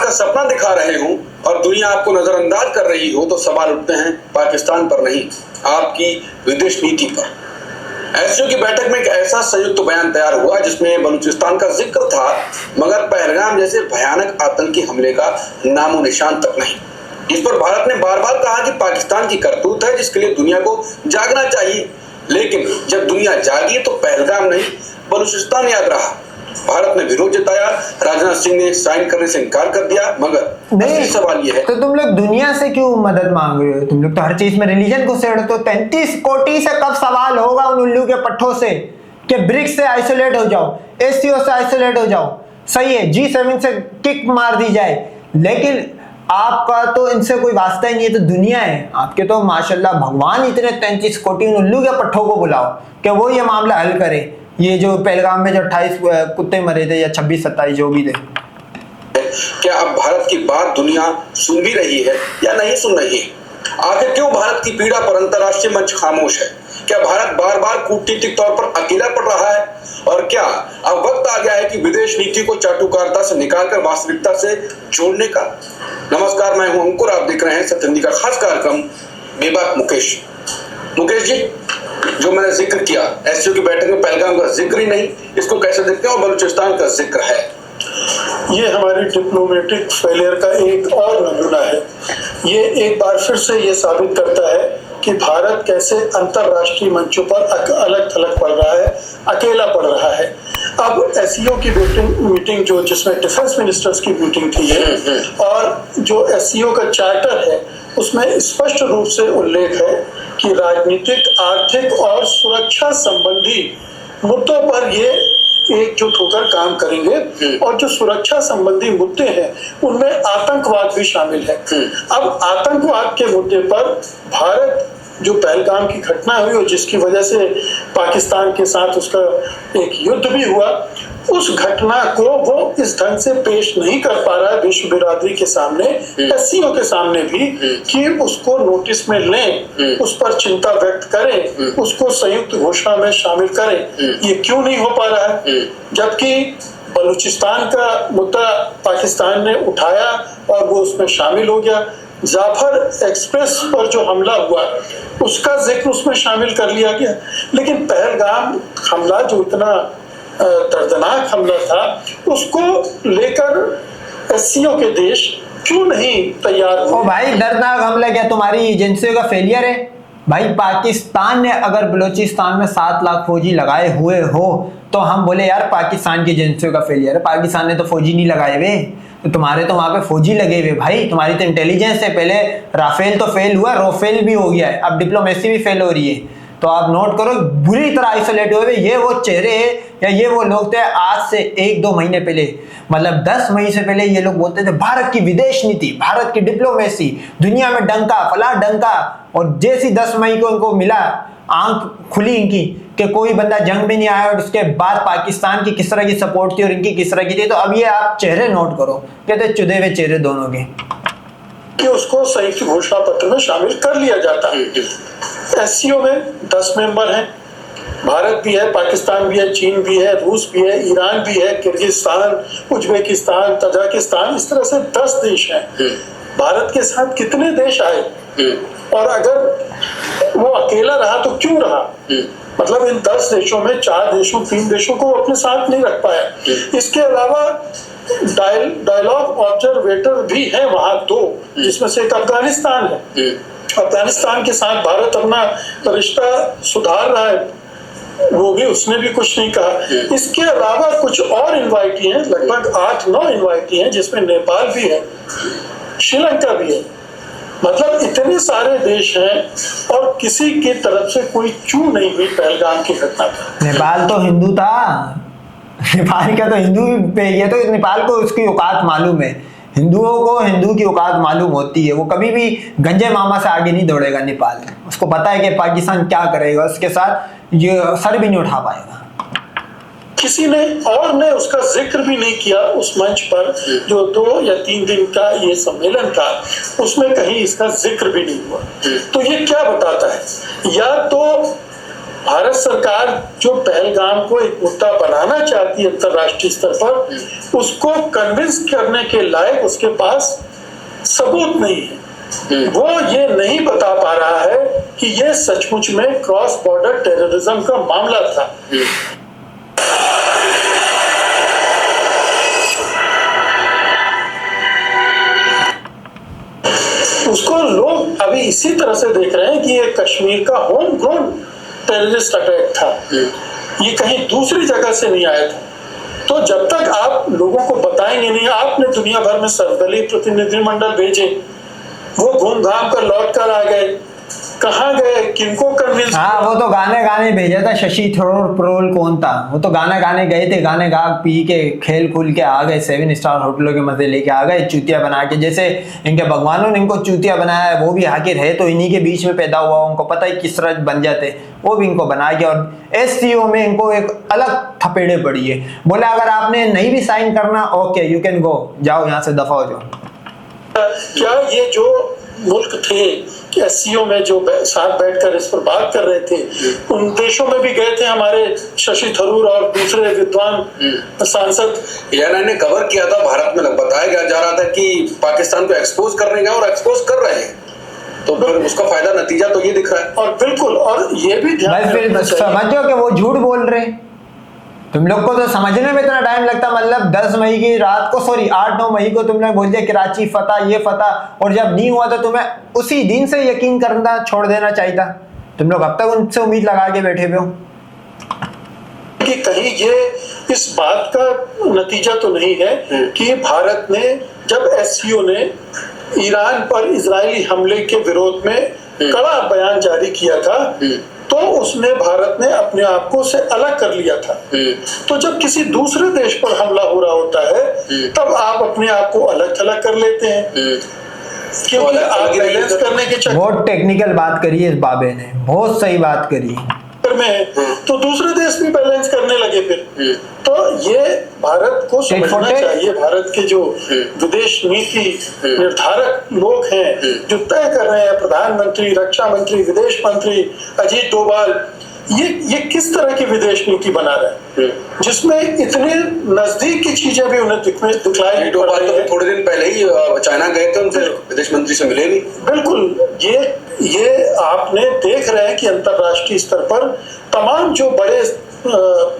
का सपना दिखा रहे हो और दुनिया आपको नजरअंदाज कर रही हो तो सवाल उठते हैं पाकिस्तान पर नहीं, आपकी विदेश नीति पर। एससीओ की बैठक में एक ऐसा संयुक्त बयान तैयार हुआ जिसमें बलूचिस्तान का जिक्र था, मगर पहलगाम जैसे भयानक आतंकी हमले का नामो निशान तक नहीं। इस पर भारत ने बार बार कहा कि पाकिस्तान की करतूत है जिसके लिए दुनिया को जागना चाहिए, लेकिन जब दुनिया जागी तो पहलगाम नहीं बलूचिस्तान याद रहा। भारत ने विरोध जताया, राजनाथ सिंह ने साइन करने से इनकार कर दिया, मगर सवाल ये है तो तुम लोग दुनिया से क्यों मदद मांग रहे हो? तुम लोग तो हर चीज में रिलीजन को छेड़ते हो। 33 कोटि से कब सवाल होगा उन उल्लू के पट्टों से कि ब्रिक्स से आइसोलेट हो जाओ, एससीओ से आइसोलेट हो जाओ, सही है, G7 से किक मार दी जाए, लेकिन आपका तो इनसे कोई वास्ता ही नहीं है। तो दुनिया है आपके, तो माशाल्लाह भगवान इतने 33 कोटि उल्लू के पट्टों को बुलाओ कि वो ये मामला हल करे। ये जो पहलगाम में जो 28 कुत्ते मरे थे या 26-27 जो भी थे, क्या अब भारत की बात दुनिया सुन भी रही है या नहीं सुन रही है? आखिर क्यों भारत की पीड़ा पर अंतर्राष्ट्रीय मंच खामोश है? क्या भारत बार बार कूटनीतिक तौर पर अकेला पड़ रहा है? और क्या अब वक्त आ गया है कि विदेश नीति को चाटुकारिता से निकालकर वास्तविकता से जोड़ने का? नमस्कार, मैं हूं अंकुर, आप देख रहे हैं सत्य हिंदी का खास कार्यक्रम बेबाक मुकेश। मुकेश जी, जो मैंने जिक्र किया, एससीओ की बैठक में पहलगाम का जिक्र ही नहीं, इसको कैसे देखते हैं? और बलूचिस्तान का जिक्र है। ये हमारी डिप्लोमेटिक फेलियर का एक और नमूना है। ये एक बार फिर से ये साबित करता है कि भारत कैसे अंतरराष्ट्रीय मंचों पर अलग थलग पड़ रहा है, अकेला पड़ रहा है। अब एससीओ की मीटिंग जो जिसमें डिफेंस मिनिस्टर्स की मीटिंग थी है, और जो एससीओ का चार्टर है उसमें स्पष्ट रूप से उल्लेख है कि राजनीतिक, आर्थिक और सुरक्षा संबंधी मुद्दों पर ये एकजुट होकर काम करेंगे, और जो सुरक्षा संबंधी मुद्दे हैं उनमें आतंकवाद भी शामिल है। अब आतंकवाद के मुद्दे पर भारत, जो पहलगाम की घटना हुई और जिसकी वजह से पाकिस्तान के साथ उसका एक युद्ध भी हुआ, उस घटना को वो इस ढंग से पेश नहीं कर पा रहा है विश्व बिरादरी के सामने, एससीओ के सामने भी, कि उसको नोटिस में लें, उस पर चिंता व्यक्त करें, उसको संयुक्त घोषणा में शामिल करें। ये क्यों नहीं हो पा रहा है? जबकि बलूचिस्तान का मुद्दा पाकिस्तान ने उठाया और वो उसमें शामिल हो गया। जाफर एक्सप्रेस पर जो हमला हुआ उसका जिक्र उसमें शामिल कर लिया गया, लेकिन पहलगाम हमला जो इतना दर्दनाक हमला था उसको लेकर एससीओ के देश क्यों नहीं तैयार हुए? ओ भाई, दर्दनाक हमला क्या तुम्हारी एजेंसियों का फेलियर है? भाई पाकिस्तान ने अगर बलूचिस्तान में 7 लाख फौजी लगाए हुए हो तो हम बोले यार पाकिस्तान की एजेंसियों का फेलियर है। पाकिस्तान ने तो फौजी नहीं लगाए हुए, तो तुम्हारे तो वहां पे फौजी लगे हुए भाई। तुम्हारी तो इंटेलिजेंस है, पहले राफेल तो फेल हुआ, रोफेल भी हो गया है, अब डिप्लोमेसी भी फेल हो रही है। तो आप नोट करो, बुरी तरह आइसोलेट हुए। ये वो चेहरे या ये वो लोग थे आज से 1-2 महीने पहले, मतलब 10 मई से पहले ये लोग बोलते थे भारत की विदेश नीति, भारत की डिप्लोमेसी, दुनिया में डंका फला डंका, और जैसी 10 मई को उनको मिला, आंख खुली इनकी कि कोई बंदा जंग में नहीं आया, और उसके बाद पाकिस्तान की किस तरह की सपोर्ट थी और इनकी किस तरह की थी। तो अब ये आप चेहरे नोट करो, कहते चुदे हुए चेहरे दोनों के, कि उसको संयुक्त घोषणा पत्र में शामिल कर लिया जाता है। एससीओ में 10 मेंबर हैं, भारत भी है, पाकिस्तान भी है, चीन भी है, रूस भी है, ईरान भी है, किर्गिस्तान, उज्बेकिस्तान, तजाकिस्तान, इस तरह से 10 देश हैं। भारत के साथ कितने देश आए? और अगर वो अकेला रहा तो क्यों रहा? मतलब इन 10 देशों में 4 देशों, 3 देशों को अपने साथ नहीं रख पाया। इसके अलावा डायलॉग ऑब्जर्वेटर भी है वहां 2, जिसमें से एक अफगानिस्तान है। अफगानिस्तान के साथ भारत अपना रिश्ता सुधार रहा है, वो भी, उसने भी कुछ नहीं कहा। इसके अलावा कुछ और इनवाइटी हैं, लगभग 8-9 इनवाइटी हैं, जिसमें नेपाल भी है, श्रीलंका भी है। मतलब इतने सारे देश हैं और किसी की तरफ से कोई चू नहीं हुई पहलगाम की घटना पर। नेपाल तो हिंदू था, नेपाल का तो हिंदू, ये तो नेपाल को उसकी औकात मालूम है। हिंदुओं को हिंदू की औकात मालूम होती है, वो कभी भी गंजे मामा से आगे नहीं दौड़ेगा नेपाल। उसको पता है कि पाकिस्तान क्या करेगा, उसके साथ ये सर भी नहीं उठा पाएगा। किसी ने और ने उसका जिक्र भी नहीं किया उस मंच पर, जो 2 या 3 दिन का ये सम्मेलन था, उसमें कहीं इसका जिक्र भी नहीं हुआ। तो ये क्या बताता है? या तो भारत सरकार जो पहलगाम को एक मुद्दा बनाना चाहती है अंतरराष्ट्रीय स्तर पर, उसको कन्विंस करने के लायक उसके पास सबूत नहीं है। वो ये नहीं बता पा रहा है कि ये सचमुच में क्रॉस बॉर्डर टेररिज्म का मामला था। उसको लोग अभी इसी तरह से देख रहे हैं कि ये कश्मीर का होम ग्रोन टेररिस्ट अटैक था, ये कहीं दूसरी जगह से नहीं आया था। तो जब तक आप लोगों को बताएंगे नहीं, आपने दुनिया भर में सर्वदलीय प्रतिनिधिमंडल भेजे, वो घूम घाम कर लौट कर आ गए, कहाँ गए, किनको कन्विंस? हाँ, वो तो गाने भेजा था। शशि थरूर प्रोल कौन था, वो तो गाने गए थे, गाने गा पी के खेल खुल के आ गए, 7 स्टार होटलों के मजे लेके आ गए, चूतिया बना के। जैसे इनके भगवानों ने इनको चूतिया बनाया है, वो भी आखिर है तो इन्हीं के बीच में पैदा हुआ, उनको पता है किस तरह बन जाते, वो भी इनको बना के। और SCO में इनको एक अलग थपेड़े पड़ी है। बोला अगर आपने नहीं भी साइन करना, ओके यू कैन गो, जाओ यहाँ से, दफा हो जाओ। क्या ये जो मुल्क थे SCO में जो साथ बैठकर इस पर बात कर रहे थे, उन देशों में भी गए थे हमारे शशि थरूर और दूसरे विद्वान सांसद? ENI ने कवर किया था, भारत में बताया जा रहा था कि पाकिस्तान को एक्सपोज करने का, और एक्सपोज कर रहे हैं, तो फिर उसका फायदा नतीजा तो ये दिख रहा है। और बिल्कुल, और ये भी ध्यान फिर समझो कि वो झूठ बोल रहे। तुम लोग को तो समझने में इतना टाइम लगता, मतलब 10 मई की रात को, सॉरी 8-9 मई को तुमने बोल दिया कराची फतह, ये फतह, और जब नहीं हुआ तो तुम्हें उसी दिन से यकीन करना छोड़ देना चाहिए था। तुम लोग अब तक उनसे उम्मीद लगा के बैठे हुए हो कि कहीं ये इस बात का नतीजा तो नहीं है कि भारत ने, जब SCO ने ईरान पर इजरायली हमले के विरोध में कड़ा बयान जारी किया था, तो उसमें भारत ने अपने आप को से अलग कर लिया था। तो जब किसी दूसरे देश पर हमला हो रहा होता है, तब आप अपने आप को अलग थलग कर लेते हैं, क्योंकि आप बैलेंस करने के चक्कर बहुत टेक्निकल बात करी है इस बाबे ने, बहुत सही बात करी में, तो दूसरे देश भी बैलेंस करने लगे फिर। तो ये भारत को समझना चाहिए, भारत के जो विदेश नीति निर्धारक लोग हैं, जो तय कर रहे हैं, प्रधानमंत्री, रक्षा मंत्री, विदेश मंत्री अजीत डोभाल, ये किस तरह की विदेश नीति बना रहे हैं, जिसमें इतने नजदीक की चीजें भी उन्हें दिखलाई पड़ रही है। थोड़े दिन पहले ही चाइना गए थे, उनसे विदेश मंत्री से मिले नहीं। बिल्कुल, ये आपने देख रहे हैं कि अंतरराष्ट्रीय स्तर पर तमाम जो बड़े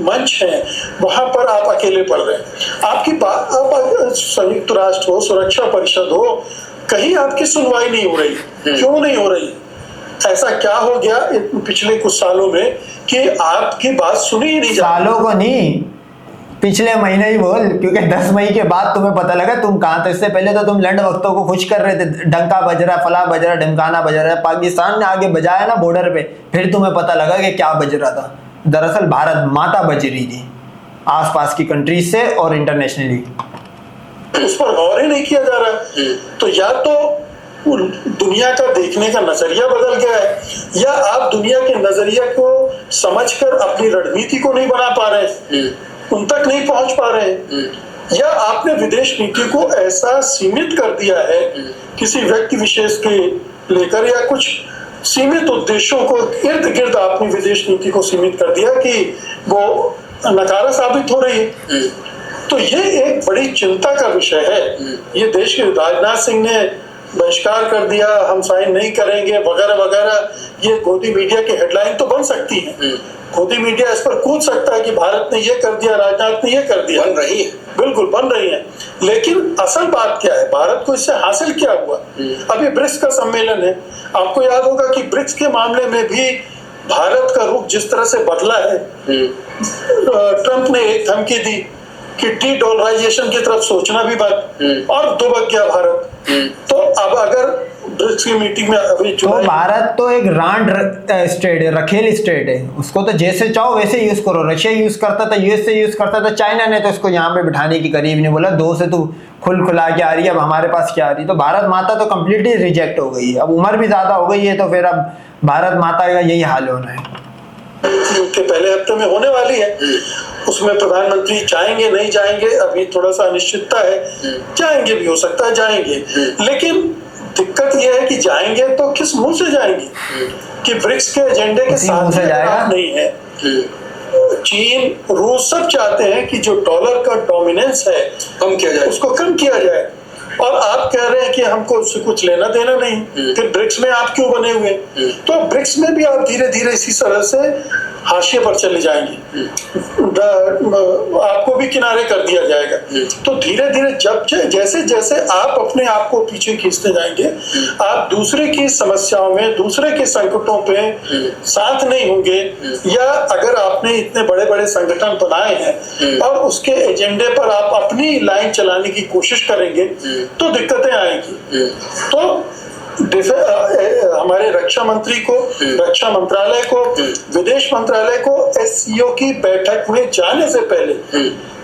मंच हैं, वहां पर आप अकेले पड़ रहे हैं। आपकी बात, आप संयुक्त राष्ट्र हो, सुरक्षा परिषद हो, कहीं आपकी सुनवाई नहीं हो रही। क्यों नहीं हो रही? ऐसा क्या हो गया पिछले कुछ सालों में कि आपकी बात सुनी ही नहीं जाती? सालों को नहीं, पिछले महीने ही बोल, क्योंकि 10 मई के बाद तुम्हें पता लगा तुम कहाँ थे। इससे पहले तो तुम लंड वक्तों को खुश कर रहे थे, डंका बज रहा, फला बज रहा, ढमकाना बज रहा है। पाकिस्तान ने आगे बजाया ना बॉर्डर पे, फिर तुम्हें पता लगा कि क्या बज रहा था। दरअसल भारत माता बज रही थी आसपास की कंट्रीज से और इंटरनेशनली। उस पर गौर ही नहीं किया जा रहा। तो या तो दुनिया का देखने का नजरिया बदल गया है, या आप दुनिया के नजरिया को समझकर अपनी रणनीति को नहीं बना पा रहे, उन तक नहीं पहुंच पा रहे, या आपने विदेश नीति को ऐसा सीमित कर दिया है किसी व्यक्ति विशेष के लेकर, या कुछ सीमित उद्देश्यों को इर्द गिर्द आपने विदेश नीति को सीमित कर दिया कि वो नकारा साबित हो रही है। तो ये एक बड़ी चिंता का विषय है। ये देश के राजनाथ सिंह ने बहिष्कार कर दिया, हम साइन नहीं करेंगे वगैरह वगैरह, ये गोदी मीडिया की हेडलाइन तो बन सकती है। गोदी मीडिया इस पर कूद सकता है कि भारत ने ये कर दिया, राजनाथ ने ये कर दिया। बन रही है, बिल्कुल बन रही है, लेकिन असल बात क्या है, भारत को इससे हासिल क्या हुआ? अभी ब्रिक्स का सम्मेलन है, आपको याद होगा कि ब्रिक्स के मामले में भी भारत का रुख जिस तरह से बदला है, ट्रंप ने एक धमकी दी कि डी-डॉलराइजेशन की तरफ सोचना भी बंद, और दुबक गया भारत। तो अब अगर ब्रिक्स की मीटिंग में अभी तो भारत तो एक रांड स्टेट है, रखेल स्टेट है, उसको तो जैसे चाहो वैसे यूज करो। रशिया यूज करता था, यूएस से यूज करता था, चाइना ने तो इसको यहाँ पे बिठाने की करीब नहीं बोला, 2 से तू खुला के आ रही है, अब हमारे पास क्या आ रही है। तो भारत माता तो कम्प्लीटली रिजेक्ट हो गई है, अब उम्र भी ज्यादा हो गई है, तो फिर अब भारत माता का यही हाल होना है। के पहले हफ्ते में होने वाली है, उसमें प्रधानमंत्री जाएंगे नहीं जाएंगे अभी थोड़ा सा अनिश्चितता है, जाएंगे भी हो सकता है, जाएंगे। लेकिन दिक्कत ये है कि जाएंगे तो किस मुंह से जाएंगे कि ब्रिक्स के एजेंडे के साथ आप नहीं है। चीन, रूस सब चाहते हैं कि जो डॉलर का डोमिनेंस है कम किया जाए, उसको कम किया जाए, और आप कह रहे हैं कि हमको उससे कुछ लेना देना नहीं, फिर ब्रिक्स में आप क्यों बने हुए? तो ब्रिक्स में भी आप धीरे धीरे इसी तरह से हाशिए पर चले जाएंगे, आपको भी किनारे कर दिया जाएगा। तो धीरे धीरे जब जैसे जैसे आप अपने आप को पीछे खींचते जाएंगे, आप दूसरे की समस्याओं में, दूसरे के संकटों पे साथ नहीं होंगे, या अगर आपने इतने बड़े बड़े संगठन बनाए हैं और उसके एजेंडे पर आप अपनी लाइन चलाने की कोशिश करेंगे तो दिक्कतें आएंगी। तो हमारे रक्षा मंत्री को, रक्षा मंत्रालय को, विदेश मंत्रालय को एससीओ की बैठक में जाने से पहले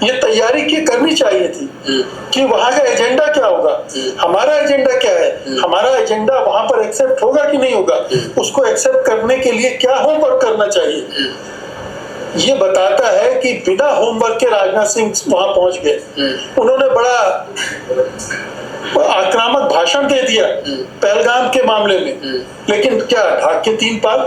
ये तैयारी करनी चाहिए थी कि वहां का एजेंडा क्या होगा, हमारा एजेंडा क्या है, हमारा एजेंडा वहां पर एक्सेप्ट होगा कि नहीं होगा, उसको एक्सेप्ट करने के लिए क्या होमवर्क करना चाहिए। ये बताता है कि बिना होमवर्क के राजनाथ सिंह वहां पहुंच गए, उन्होंने बड़ा आक्रामक भाषण दे दिया पहलगाम के मामले में, लेकिन क्या ढाक के 3 पाल।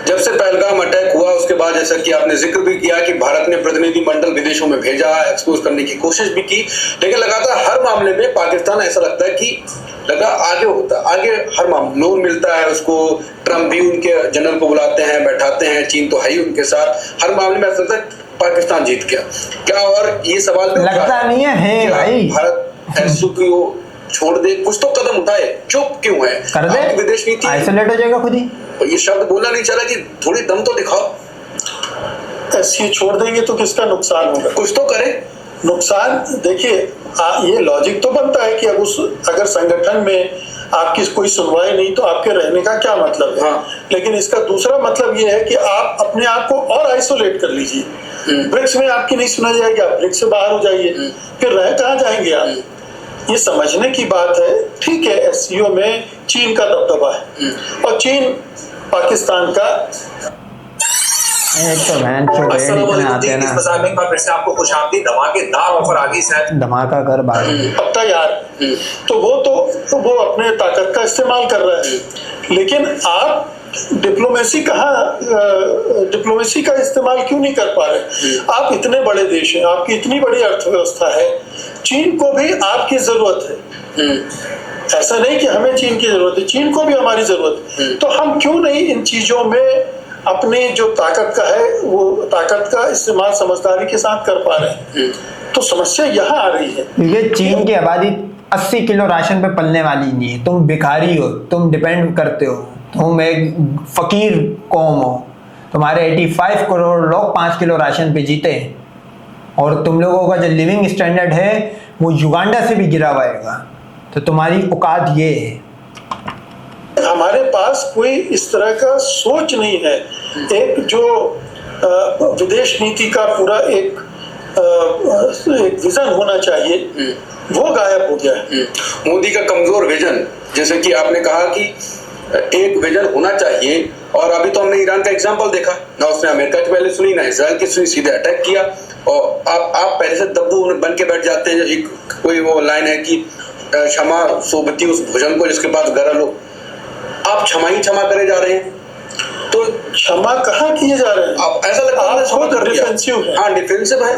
जब से पहलगाम अटैक हुआ उसके बाद, जैसा कि आपने जिक्र भी किया कि भारत ने प्रतिनिधि मंडल विदेशों में भेजा, एक्सपोज करने की कोशिश भी की, लेकिन लगातार हर मामले में पाकिस्तान ऐसा लगता है कि लगा आगे होता, आगे हर मामले लोन मिलता है उसको, ट्रम्प भी उनके जनरल को बुलाते हैं, बैठाते हैं, चीन तो है ही उनके साथ, हर मामले में ऐसा लगता है पाकिस्तान जीत गया क्या। और ये सवाल भी लगता नहीं है भाई, भारत एससीओ को छोड़ दे, कुछ तो कदम उठाए, चुप क्यों है? कर दे, विदेश नीति आइसोलेट हो जाएगा खुद ही। ये शब्द बोलना नहीं चला कि थोड़ी दम तो दिखाओ। एससीओ छोड़ देंगे तो किसका नुकसान होगा? कुछ तो करें। नुकसान देखिए, ये लॉजिक तो बनता है कि अब अगर संगठन में आपकी कोई सुनवाई नहीं तो आपके रहने का क्या मतलब है। लेकिन इसका दूसरा मतलब ये है कि आप अपने आप को और आइसोलेट कर लीजिए। ब्रिक्स में आपकी नहीं सुना जाएगी, आप ब्रिक्स से बाहर हो जाइए, फिर रह कहाँ जाएंगे आप? ये समझने की बात है। ठीक है, एससीओ में चीन का दबदबा है और चीन पाकिस्तान का आपको खुशामदीद धमाकेदार ऑफर आ गई शायद, धमाका कर बाहर अब तैयार, तो वो अपने ताकत का इस्तेमाल कर रहा है, लेकिन आप डिप्लोमेसी का इस्तेमाल क्यों नहीं कर पा रहे? आप इतने बड़े देश हैं, आपकी इतनी बड़ी अर्थव्यवस्था है, चीन को भी आपकी जरूरत है। ऐसा नहीं कि हमें चीन की जरूरत है, चीन को भी हमारी जरूरत है। तो हम क्यों नहीं इन चीजों में अपनी जो ताकत का है वो ताकत का इस्तेमाल समझदारी के साथ कर पा रहे हैं? तो समस्या यहाँ आ रही है। ये चीन की आबादी 80 किलो राशन पे पलने वाली नहीं है। तुम भिखारी हो, तुम डिपेंड करते हो, तुम एक फकीर कौम हो, तुम्हारे 85 करोड़ लोग 5 किलो राशन पे जीते हैं, और तुम लोगों का जो लिविंग स्टैंडर्ड है वो युगांडा से भी गिरा हुआ है। तो तुम्हारी औकात ये है। हमारे पास कोई इस तरह का सोच नहीं है। एक जो विदेश नीति का पूरा एक विजन होना चाहिए वो गायब हो गया है। मोदी का कमजोर विजन, जैसे कि आपने कहा कि एक विजन होना चाहिए, और अभी तो हमने ईरान का एग्जांपल देखा ना, उसने अमेरिका की पहले सुनी ना इजराइल की सुनी, सीधे अटैक किया। और आप पहले से दब्बू बन के बैठ जाते हैं। एक कोई वो लाइन है कि क्षमा सोबती उस भोजन को जिसके पास गरल हो, आप क्षमा ही क्षमा करे जा रहे हैं। तो क्षमा कहाँ किए जा रहे हैं? आप ऐसा लगता है आप डिफेंसिव है। हाँ, डिफेंसिव है।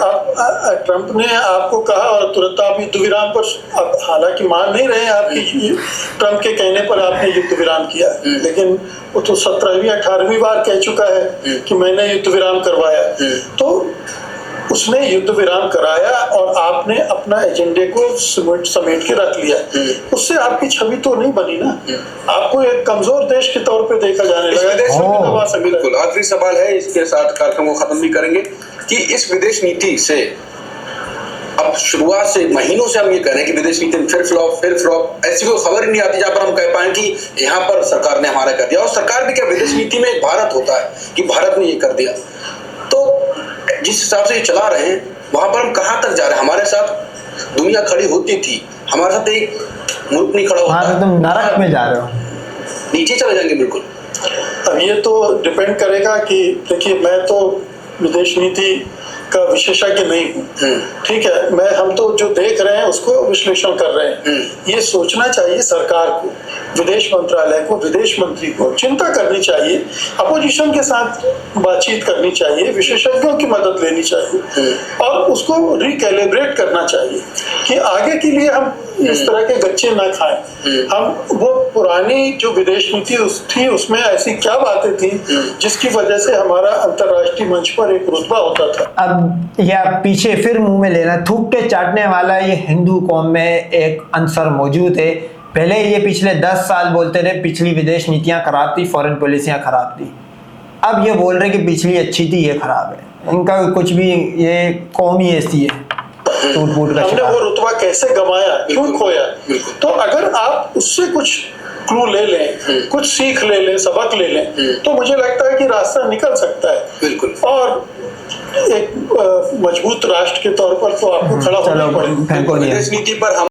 ट्रंप ने आपको कहा और तुरंत आप युद्ध विराम पर, हालांकि मान नहीं रहे आपकी ट्रंप के कहने पर आपने युद्ध विराम किया, लेकिन वो तो 17वीं 18वीं बार कह चुका है कि मैंने युद्ध विराम करवाया। तो उसने युद्ध विराम कराया और आपने अपना एजेंडे को समेट के रख लिया। उससे आपकी छवि तो नहीं बनी ना, आपको एक कमजोर देश के तौर पे देखा जाने लगा। बिल्कुल आखिरी सवाल है, इसके साथ कार्यक्रम को खत्म भी करेंगे कि इस विदेश नीति से अब शुरुआत से महीनों से हम ये कह रहे हैं कि विदेश नीति फिर फ्लॉप, ऐसी कोई खबर ही नहीं आती जहां पर हम कह पाए कि यहाँ पर सरकार ने हमारा कर दिया। और सरकार भी क्या, विदेश नीति में एक भारत होता है कि भारत ने ये कर दिया। तो जिस हिसाब से ये चला रहे हैं वहां पर हम कहां तक जा रहे हैं? हमारे साथ दुनिया खड़ी होती थी, हमारे साथ एक मुल्क नहीं खड़ा होता, तुम नरक में जा रहे हो, नीचे चले जाएंगे बिल्कुल। अब ये तो डिपेंड करेगा कि देखिए, मैं तो विदेश नीति का विशेषज्ञ नहीं हूँ, ठीक है, हम तो जो देख रहे हैं उसको विश्लेषण कर रहे हैं। ये सोचना चाहिए सरकार को, विदेश मंत्रालय को, विदेश मंत्री को चिंता करनी चाहिए, अपोजिशन के साथ बातचीत करनी चाहिए, विशेषज्ञों की मदद लेनी चाहिए और उसको रिकैलिब्रेट करना चाहिए कि आगे के लिए हम इस तरह के गच्चे ना खाएं। हम वो पुरानी जो विदेश नीति थी उसमें ऐसी क्या बातें थी जिसकी वजह से हमारा अंतर्राष्ट्रीय मंच पर एक रुतबा होता था। अब यह पीछे फिर मुंह में लेना, थूक के चाटने वाला ये हिंदू कौम में एक अंसर मौजूद है। पहले ये पिछले 10 साल बोलते रहे पिछली विदेश नीतियां खराब थी, फॉरेन पॉलिसियां खराब थी। अब ये बोल रहे कि पिछली अच्छी थी, ये खराब है। इनका कुछ भी, ये कौम ही ऐसी है, टूट-फूट का। हमने वो रुतबा कैसे गंवाया, क्यों खोया? तो अगर आप उससे कुछ क्लू ले लें, कुछ सीख ले लें, सबक ले लें, तो मुझे लगता है कि रास्ता निकल सकता है। बिल्कुल। और एक मजबूत राष्ट्र के तौर पर तो आपको खड़ा होना पड़ेगा। विदेश नीति पर हम